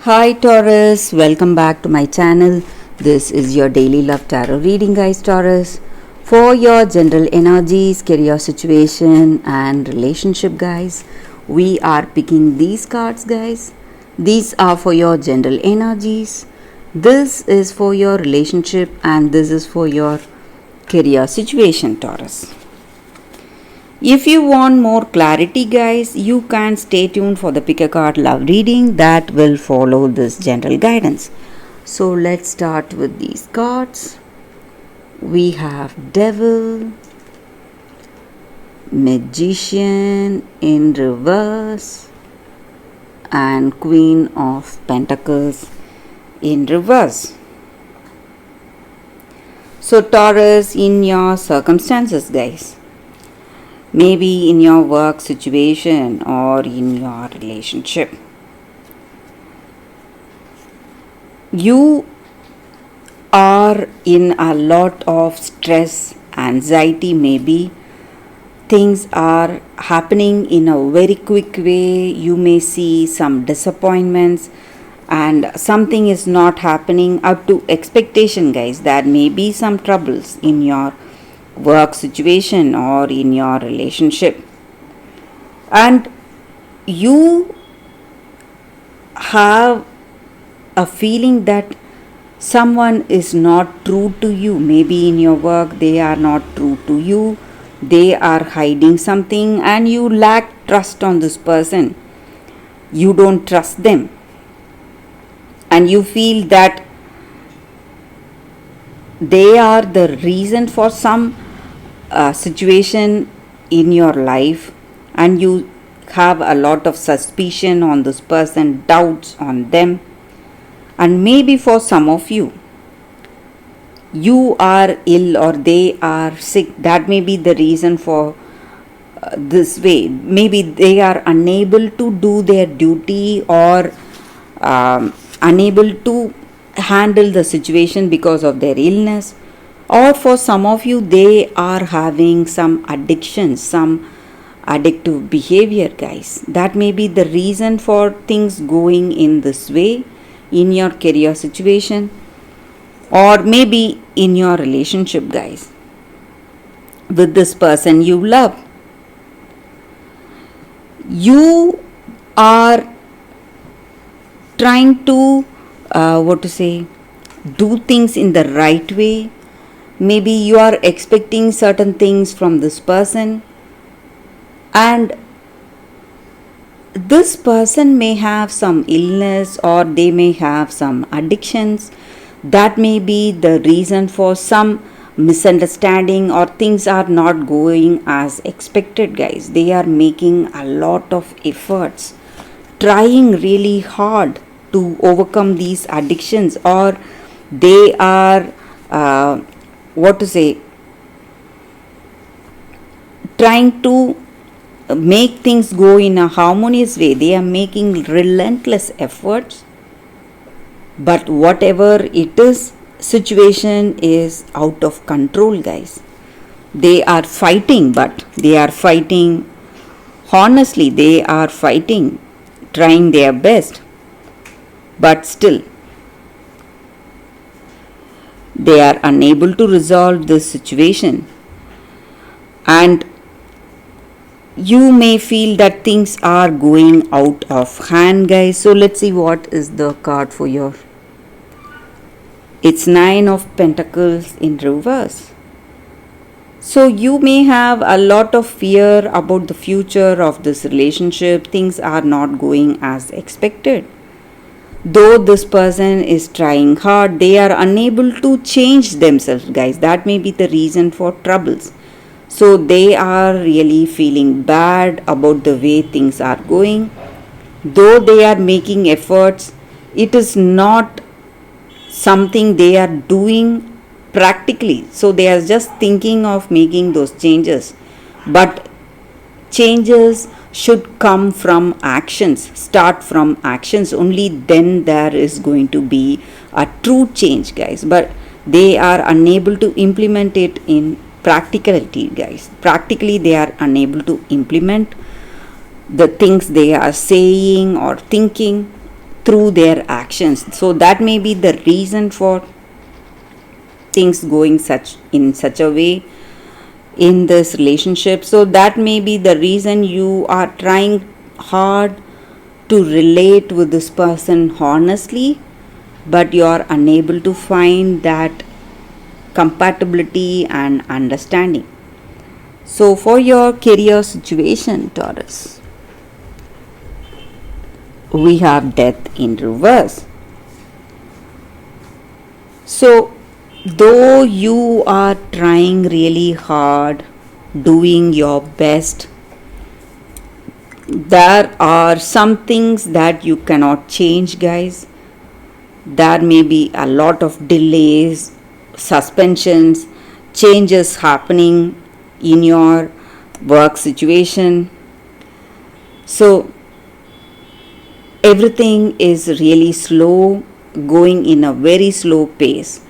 Hi Taurus, welcome back to my channel. This is your daily love tarot reading, guys. Taurus, for your general energies, career situation and relationship, guys. We are picking these cards, guys. These are for your general energies. This is for your relationship and this is for your career situation, Taurus. If you want more clarity, guys, you can stay tuned for the pick a card love reading that will follow this general guidance. So let's start with these cards. We have Devil, Magician in reverse, and Queen of Pentacles in reverse. So Taurus, in your circumstances, guys, maybe in your work situation or in your relationship, you are in a lot of stress, anxiety. Maybe things are happening in a very quick way. You may see some disappointments and something is not happening up to expectation, guys. There may be some troubles in your work situation or in your relationship, and you have a feeling that someone is not true to you. Maybe in your work they are not true to you, they are hiding something and you lack trust on this person. You don't trust them and you feel that they are the reason for some situation in your life, and you have a lot of suspicion on this person, doubts on them. And maybe for some of you, you are ill or they are sick. That may be the reason for this way. Maybe they are unable to do their duty or unable to handle the situation because of their illness. Or for some of you, they are having some addictions, some addictive behavior, guys. That may be the reason for things going in this way in your career situation or maybe in your relationship, guys, with this person you love. You are trying to do things in the right way. Maybe you are expecting certain things from this person, and this person may have some illness or they may have some addictions. That may be the reason for some misunderstanding or things are not going as expected, guys. They are making a lot of efforts, trying really hard to overcome these addictions, or they are trying to make things go in a harmonious way. They are making relentless efforts, but whatever it is, situation is out of control, guys. They are fighting, but they are fighting honestly. They are fighting, trying their best, but still they are unable to resolve this situation. And you may feel that things are going out of hand, guys. So let's see what is the card for your. It's Nine of Pentacles in reverse. So you may have a lot of fear about the future of this relationship. Things are not going as expected. Though this person is trying hard, they are unable to change themselves, guys. That may be the reason for troubles. So they are really feeling bad about the way things are going. Though they are making efforts, it is not something they are doing practically. So they are just thinking of making those changes. But changes should come from actions, start from actions. Only then there is going to be a true change, guys. But they are unable to implement it in practicality, guys. Practically they are unable to implement the things they are saying or thinking. through their actions. So that may be the reason for things going such a way in this relationship. So that may be the reason you are trying hard to relate with this person honestly, but you are unable to find that compatibility and understanding. So for your career situation, Taurus, we have death in reverse. So though you are trying really hard, doing your best, there are some things that you cannot change, guys. There may be a lot of delays, suspensions, changes happening in your work situation. So everything is really slow, going in a very slow pace.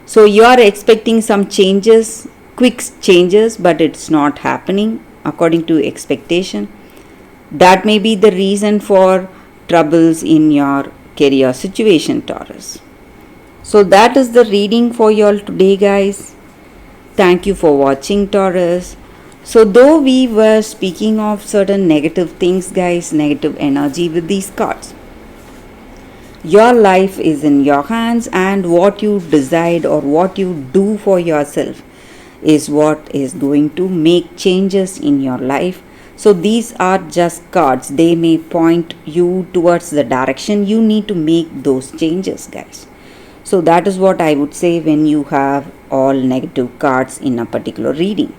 So you are expecting some changes, quick changes, but it's not happening according to expectation. That may be the reason for troubles in your career situation, Taurus. So that is the reading for you all today, guys. Thank you for watching, Taurus. So though we were speaking of certain negative things, guys, negative energy with these cards, your life is in your hands, and what you decide or what you do for yourself is what is going to make changes in your life. So these are just cards. They may point you towards the direction you need to make those changes, guys. So that is what I would say when you have all negative cards in a particular reading.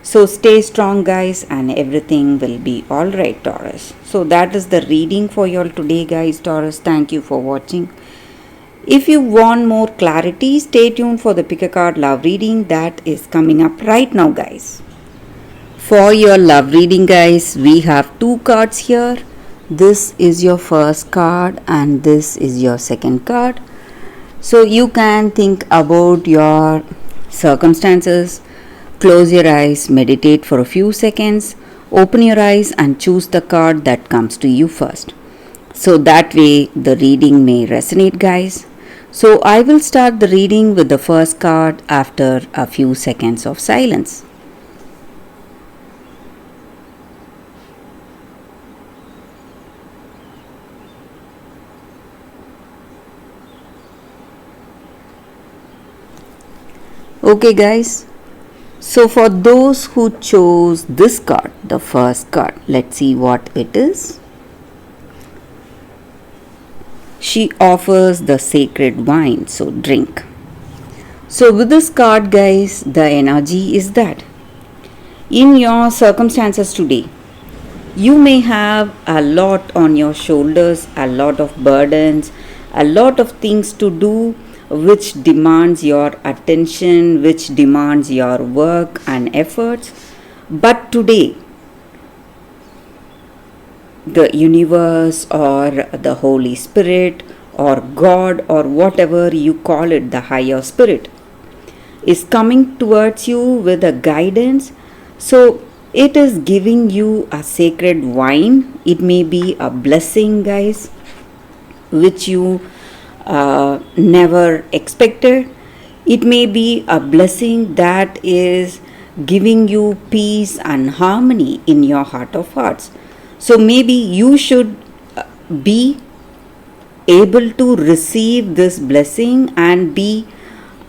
So stay strong, guys, and everything will be alright, Taurus. So that is the reading for you all today, guys, Taurus. Thank you for watching. If you want more clarity, stay tuned for the Pick a Card Love reading that is coming up right now, guys. For your love reading, guys, we have two cards here. This is your first card and this is your second card. So you can think about your circumstances. Close your eyes, meditate for a few seconds, open your eyes and choose the card that comes to you first. So that way the reading may resonate, guys. So I will start the reading with the first card after a few seconds of silence. Okay, guys. So for those who chose this card, the first card, let's see what it is. She offers the sacred wine, so drink. So with this card, guys, the energy is that in your circumstances today, you may have a lot on your shoulders, a lot of burdens, a lot of things to do which demands your attention, which demands your work and efforts. But today, the universe or the Holy Spirit or God or whatever you call it, the higher spirit, is coming towards you with a guidance. So it is giving you a sacred wine. It may be a blessing, guys, which you never expected. It may be a blessing that is giving you peace and harmony in your heart of hearts. So maybe you should be able to receive this blessing and be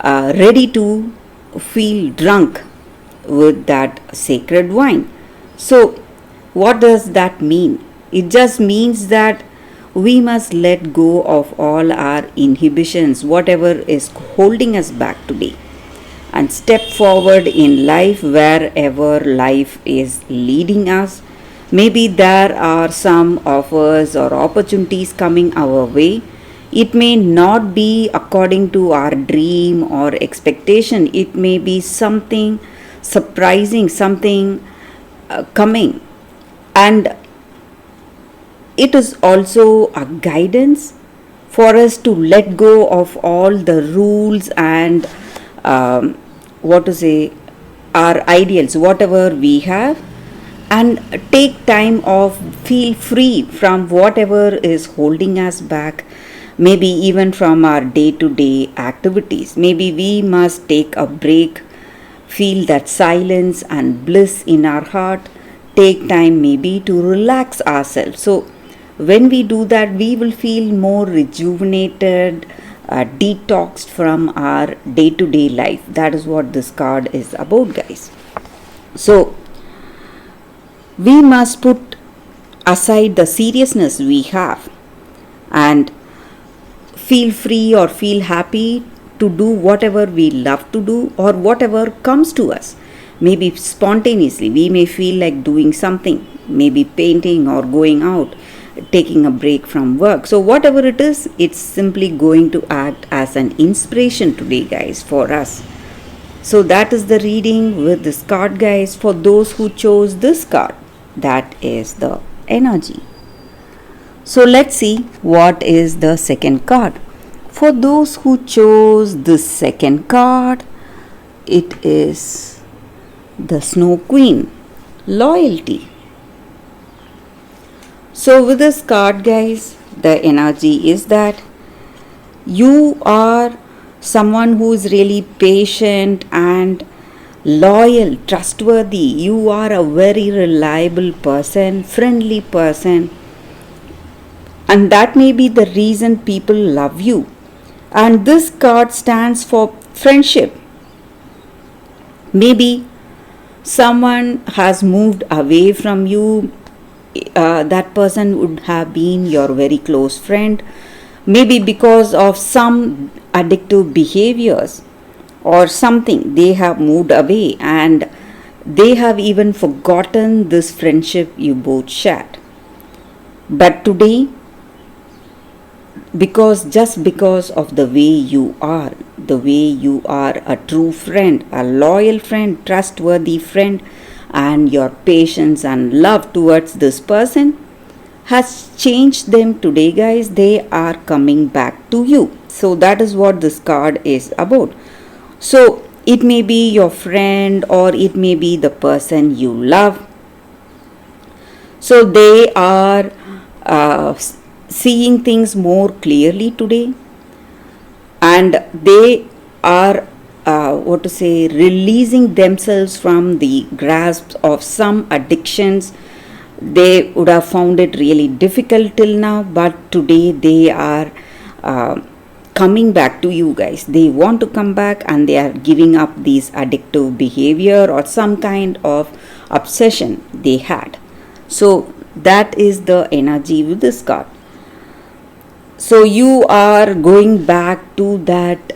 ready to feel drunk with that sacred wine. So what does that mean? It just means that we must let go of all our inhibitions, whatever is holding us back today, and step forward in life wherever life is leading us. Maybe there are some offers or opportunities coming our way. It may not be according to our dream or expectation. It may be something surprising, something coming. And it is also a guidance for us to let go of all the rules and our ideals, whatever we have, and take time off, feel free from whatever is holding us back, maybe even from our day to day activities. Maybe we must take a break, feel that silence and bliss in our heart, take time maybe to relax ourselves. So when we do that, we will feel more rejuvenated, detoxed from our day to day life. That is what this card is about, guys. So we must put aside the seriousness we have and feel free or feel happy to do whatever we love to do or whatever comes to us. Maybe spontaneously, we may feel like doing something, maybe painting or going out, taking a break from work. So, whatever it is, it's simply going to act as an inspiration today, guys, for us. So, that is the reading with this card, guys, for those who chose this card. That is the energy. So let's see what is the second card. For those who chose the second card, it is the Snow Queen, loyalty. So with this card, guys, the energy is that you are someone who is really patient and loyal, trustworthy. You are a very reliable person, friendly person, and that may be the reason people love you. And this card stands for friendship. Maybe someone has moved away from you. That person would have been your very close friend, maybe because of some addictive behaviors or something. They have moved away and they have even forgotten this friendship you both shared. But today, just because of the way you are a true friend, a loyal friend, trustworthy friend, and your patience and love towards this person has changed them today, guys. They are coming back to you. So that is what this card is about. So it may be your friend or it may be the person you love. So they are seeing things more clearly today, and they are releasing themselves from the grasp of some addictions. They would have found it really difficult till now, but today they are coming back to you, guys. They want to come back and they are giving up these addictive behavior or some kind of obsession they had. So that is the energy with this card. So you are going back to that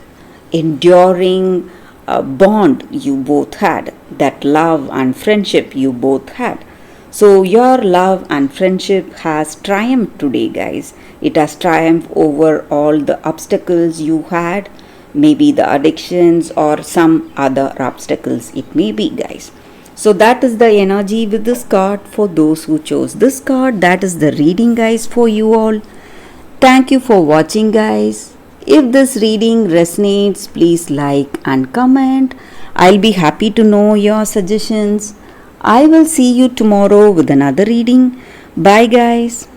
enduring bond you both had, that love and friendship you both had. So your love and friendship has triumphed today, guys. It has triumphed over all the obstacles you had, maybe the addictions or some other obstacles it may be, guys. So that is the energy with this card for those who chose this card. That is the reading, guys, for you all. Thank you for watching, guys. If this reading resonates, please like and comment. I'll be happy to know your suggestions. I will see you tomorrow with another reading. Bye, guys.